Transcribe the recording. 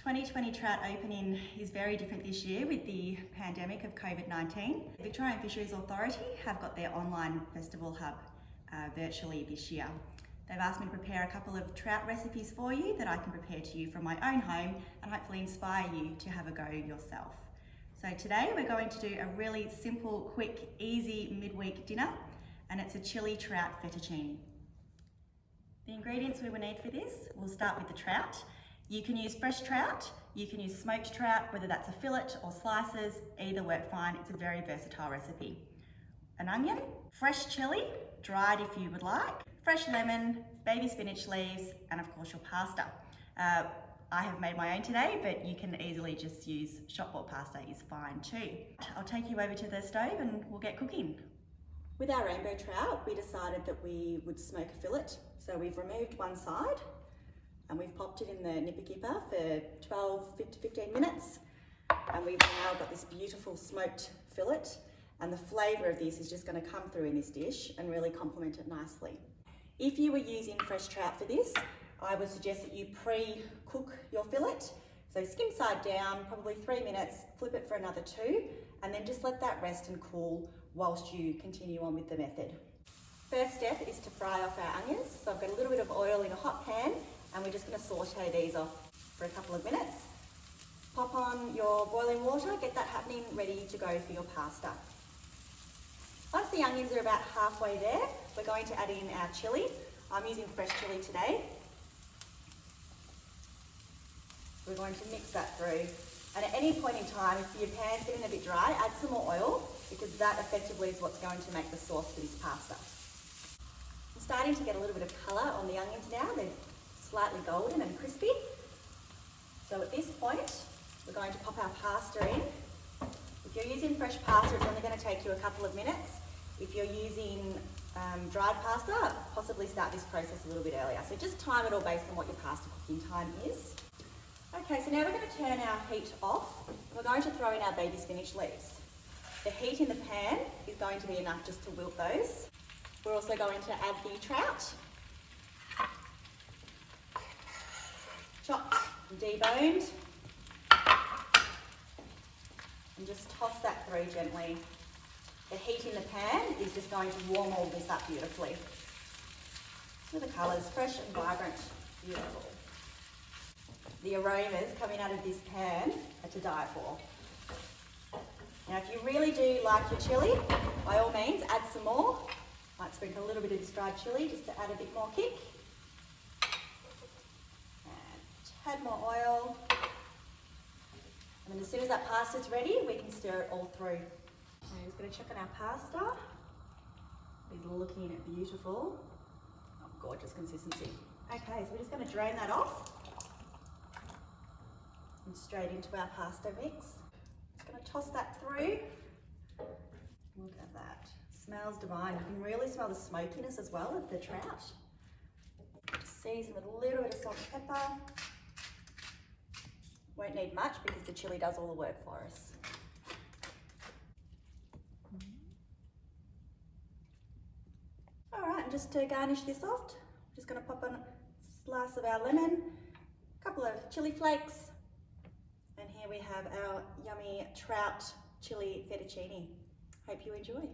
2020 trout opening is very different this year with the pandemic of COVID-19. The Victorian Fisheries Authority have got their online festival hub virtually this year. They've asked me to prepare a couple of trout recipes for you that I can prepare to you from my own home and hopefully inspire you to have a go yourself. So today we're going to do a really simple, quick, easy midweek dinner, and it's a chili trout fettuccine. The ingredients we will need for this, we'll start with the trout. You can use fresh trout, you can use smoked trout, whether that's a fillet or slices, either work fine. It's a very versatile recipe. An onion, fresh chilli, dried if you would like, fresh lemon, baby spinach leaves, and of course your pasta. I have made my own today, but you can easily just use shop-bought pasta is fine too. I'll take you over to the stove and we'll get cooking. With our rainbow trout, we decided that we would smoke a fillet. So we've removed one side and we've popped it in the nipper gipper for 12 to 15 minutes. And we've now got this beautiful smoked fillet, and the flavour of this is just going to come through in this dish and really complement it nicely. If you were using fresh trout for this, I would suggest that you pre-cook your fillet. So skim side down, probably 3 minutes, flip it for another 2, and then just let that rest and cool whilst you continue on with the method. First step is to fry off our onions. So I've got a little bit of oil in a hot pan, and we're just going to saute these off for a couple of minutes. Pop on your boiling water, get that happening, ready to go for your pasta. Once the onions are about halfway there, we're going to add in our chilli. I'm using fresh chilli today. We're going to mix that through. And at any point in time, if your pan's getting a bit dry, add some more oil, because that effectively is what's going to make the sauce for this pasta. I'm starting to get a little bit of colour on the onions now. They're slightly golden and crispy. So at this point, we're going to pop our pasta in. If you're using fresh pasta, it's only going to take you a couple of minutes. If you're using dried pasta, possibly start this process a little bit earlier. So just time it all based on what your pasta cooking time is. Okay, so now we're going to turn our heat off. We're going to throw in our baby spinach leaves. The heat in the pan is going to be enough just to wilt those. We're also going to add the trout. Chopped and deboned. And just toss that through gently. The heat in the pan is just going to warm all this up beautifully. Look at the colours, fresh and vibrant, beautiful. The aromas coming out of this pan are to die for. Now if you really do like your chilli, by all means add some more. Might sprinkle a little bit of this dried chilli just to add a bit more kick. And add more oil. And then as soon as that pasta's ready, we can stir it all through. I'm just going to check on our pasta. It's looking beautiful. Oh, gorgeous consistency. Okay, so we're just going to drain that off. And straight into our pasta mix. Just going to toss that through. Look at that. Smells divine. You can really smell the smokiness as well of the trout. Just season with a little bit of salt and pepper. Won't need much because the chilli does all the work for us. All right, and just to garnish this off, I'm just going to pop on a slice of our lemon, a couple of chilli flakes, and here we have our yummy trout chili fettuccine. Hope you enjoy.